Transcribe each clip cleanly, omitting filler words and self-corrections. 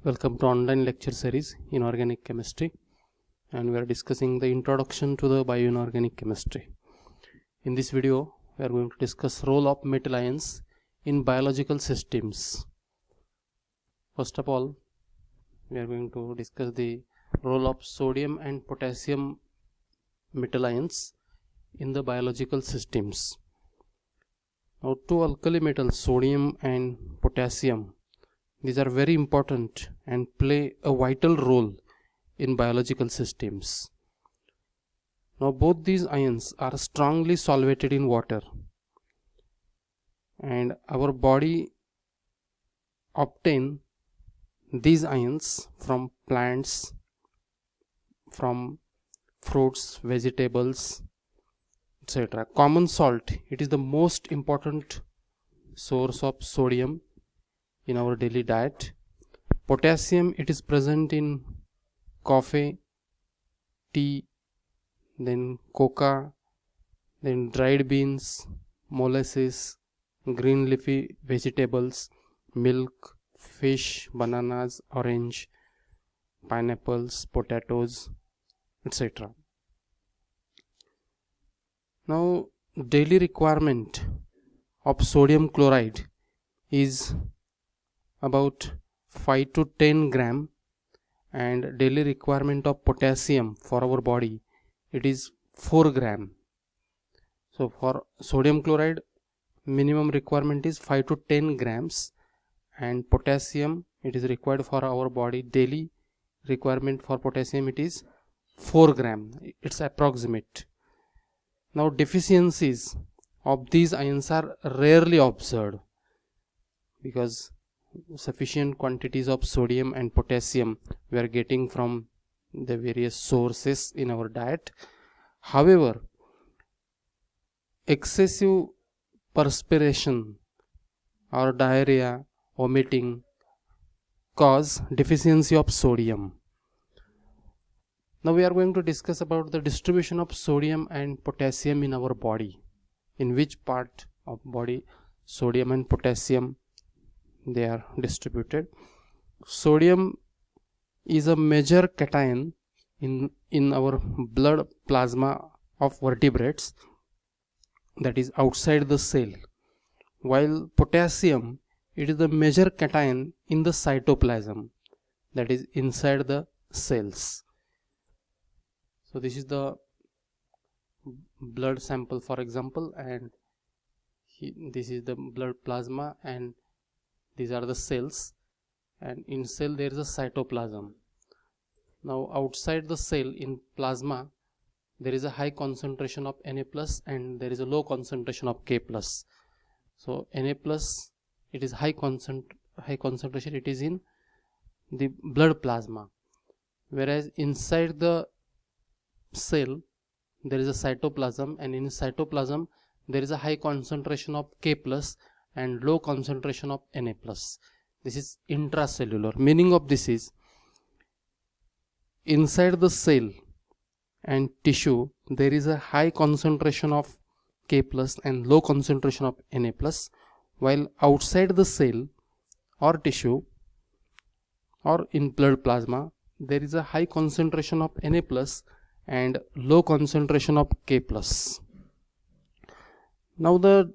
Welcome to online lecture series Inorganic Chemistry, and we are discussing the introduction to the bioinorganic chemistry. In this video we are going to discuss role of metal ions in biological systems. First of all, we are going to discuss the role of sodium and potassium metal ions in the biological systems. Now, two alkali metals, sodium and potassium, these are very important and play a vital role in biological systems. Now, both these ions are strongly solvated in water, and our body obtain these ions from plants, from fruits, vegetables, etc. Common salt, it is the most important source of sodium in our daily diet. Potassium, it is present in coffee, tea, then coca, then dried beans, molasses, green leafy vegetables, milk, fish, bananas, orange, pineapples, potatoes, etc. Now, daily requirement of sodium chloride is about 5 to 10 gram, and daily requirement of potassium for our body, it is 4 gram. So for sodium chloride, minimum requirement is 5 to 10 grams, and potassium, it is required for our body, daily requirement for potassium, it is 4 gram. It's approximate. Now, deficiencies of these ions are rarely observed because sufficient quantities of sodium and potassium we are getting from the various sources in our diet. However, excessive perspiration or diarrhea, vomiting cause deficiency of sodium. Now we are going to discuss about the distribution of sodium and potassium in our body. In which part of body sodium and potassium they are distributed. Sodium is a major cation in our blood plasma of vertebrates, that is outside the cell, while potassium, it is the major cation in the cytoplasm, that is inside the cells. So this is the blood sample, for example, and this is the blood plasma, and these are the cells, and in cell there is a cytoplasm. Now outside the cell in plasma there is a high concentration of Na plus and there is a low concentration of K plus. So Na plus, it is high concentration, it is in the blood plasma, whereas inside the cell there is a cytoplasm, and in cytoplasm there is a high concentration of K plus and low concentration of Na plus. This is intracellular. Meaning of this is, inside the cell and tissue there is a high concentration of K plus and low concentration of Na plus, while outside the cell or tissue or in blood plasma there is a high concentration of Na plus and low concentration of K plus. Now the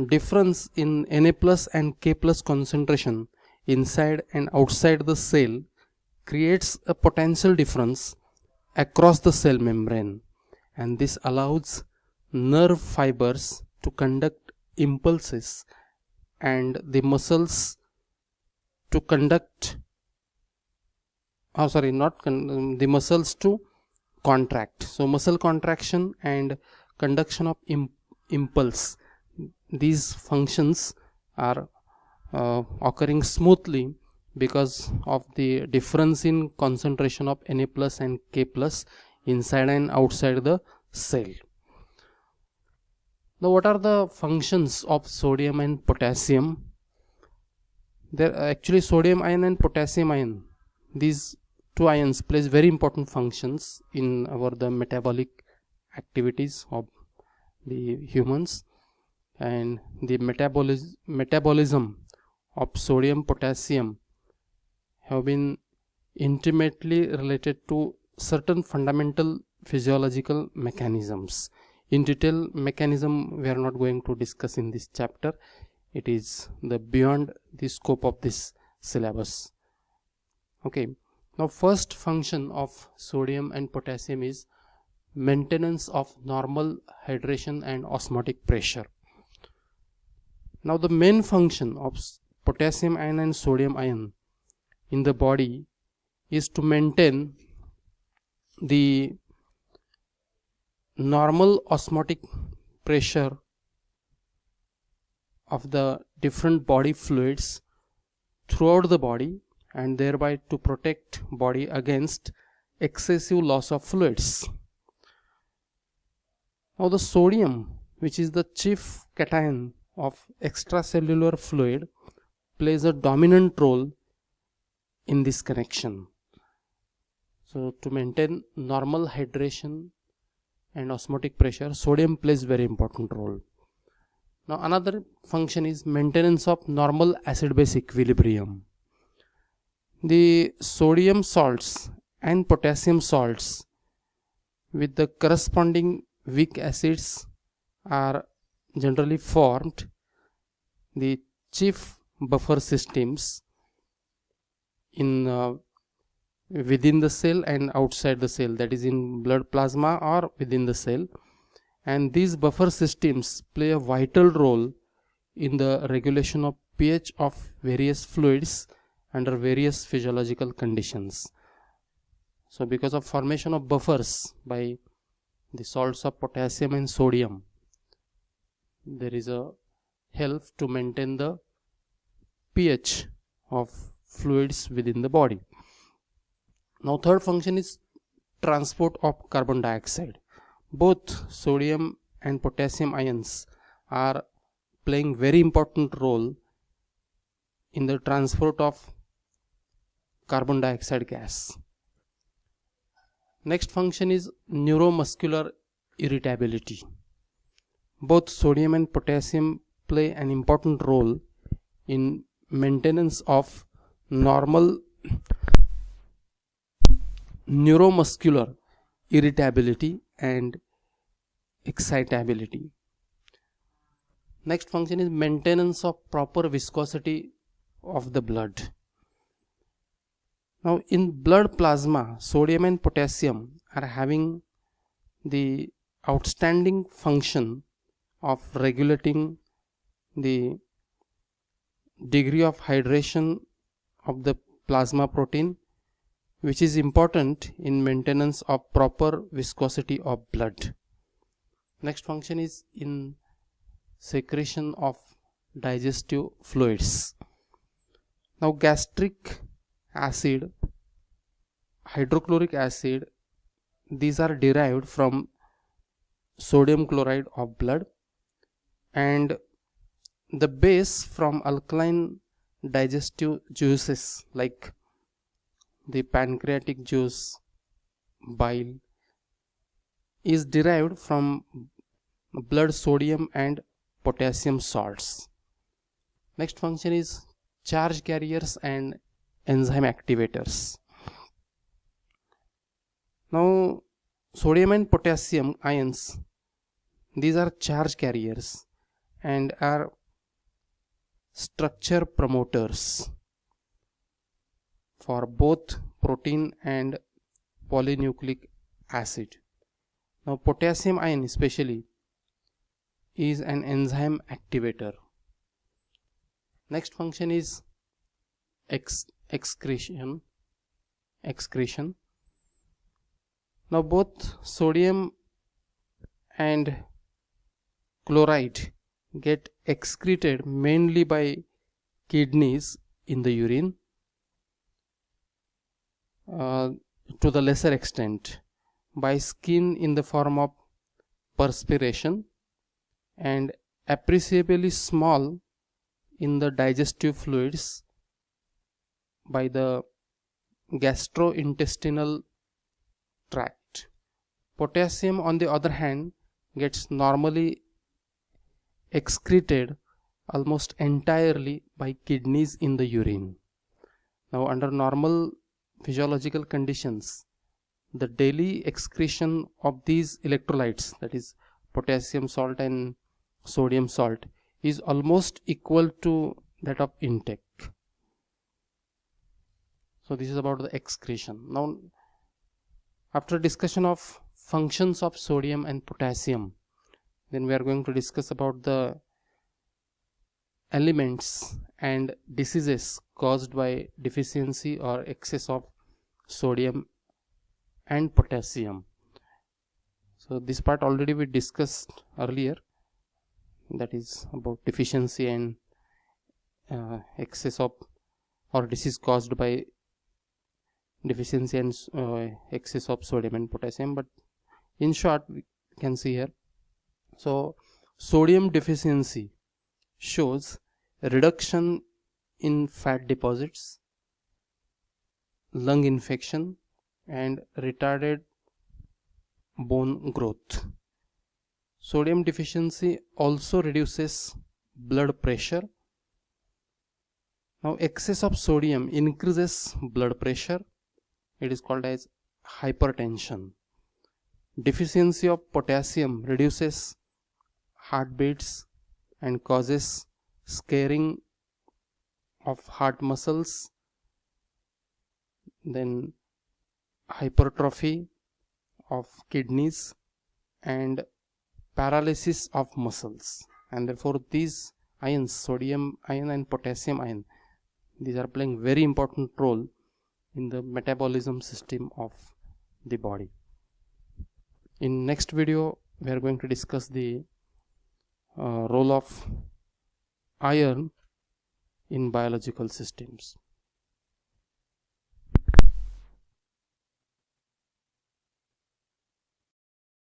difference in Na plus and K plus concentration inside and outside the cell creates a potential difference across the cell membrane, and this allows nerve fibers to conduct impulses and the muscles to conduct the muscles to contract. So muscle contraction and conduction of impulse, these functions are occurring smoothly because of the difference in concentration of Na plus and K plus inside and outside the cell. Now what are the functions of sodium and potassium? There actually sodium ion and potassium ion, these two ions plays very important functions in the metabolic activities of the humans, and the metabolism of sodium potassium have been intimately related to certain fundamental physiological mechanisms. In detail mechanism we are not going to discuss in this chapter. It is the beyond the scope of this syllabus. Okay, now first function of sodium and potassium is maintenance of normal hydration and osmotic pressure. Now the main function of potassium ion and sodium ion in the body is to maintain the normal osmotic pressure of the different body fluids throughout the body, and thereby to protect body against excessive loss of fluids. Now the sodium, which is the chief cation of extracellular fluid, plays a dominant role in this connection. So to maintain normal hydration and osmotic pressure, sodium plays very important role. Now another function is maintenance of normal acid base equilibrium. The sodium salts and potassium salts with the corresponding weak acids are generally formed the chief buffer systems in within the cell and outside the cell, that is in blood plasma or within the cell, and these buffer systems play a vital role in the regulation of pH of various fluids under various physiological conditions. So because of formation of buffers by the salts of potassium and sodium, there is a help to maintain the pH of fluids within the body. Now third function is transport of carbon dioxide. Both sodium and potassium ions are playing very important role in the transport of carbon dioxide gas. Next function is neuromuscular irritability. Both sodium and potassium play an important role in maintenance of normal neuromuscular irritability and excitability. Next function is maintenance of proper viscosity of the blood. Now in blood plasma, sodium and potassium are having the outstanding function of regulating the degree of hydration of the plasma protein, which is important in maintenance of proper viscosity of blood. Next function is in secretion of digestive fluids. Now gastric acid, hydrochloric acid, these are derived from sodium chloride of blood, and the base from alkaline digestive juices like the pancreatic juice, bile, is derived from blood sodium and potassium salts. Next function is charge carriers and enzyme activators. Now sodium and potassium ions, these are charge carriers and are structure promoters for both protein and polynucleic acid. Now potassium ion especially is an enzyme activator. Next function is excretion. Now both sodium and chloride get excreted mainly by kidneys in the urine, to the lesser extent by skin in the form of perspiration, and appreciably small in the digestive fluids by the gastrointestinal tract. Potassium on the other hand gets normally excreted almost entirely by kidneys in the urine. Now under normal physiological conditions, the daily excretion of these electrolytes, that is potassium salt and sodium salt, is almost equal to that of intake. So this is about the excretion. Now after discussion of functions of sodium and potassium, then we are going to discuss about the elements and diseases caused by deficiency or excess of sodium and potassium. So this part already we discussed earlier, that is about deficiency and excess of or disease caused by deficiency and excess of sodium and potassium. But in short, we can see here, so sodium deficiency shows reduction in fat deposits, lung infection, and retarded bone growth. Sodium deficiency also reduces blood pressure. Now excess of sodium increases blood pressure. It is called as hypertension. Deficiency of potassium reduces heartbeats and causes scarring of heart muscles, then hypertrophy of kidneys and paralysis of muscles. And therefore these ions, sodium ion and potassium ion, these are playing very important role in the metabolism system of the body. In next video we are going to discuss the role of iron in biological systems.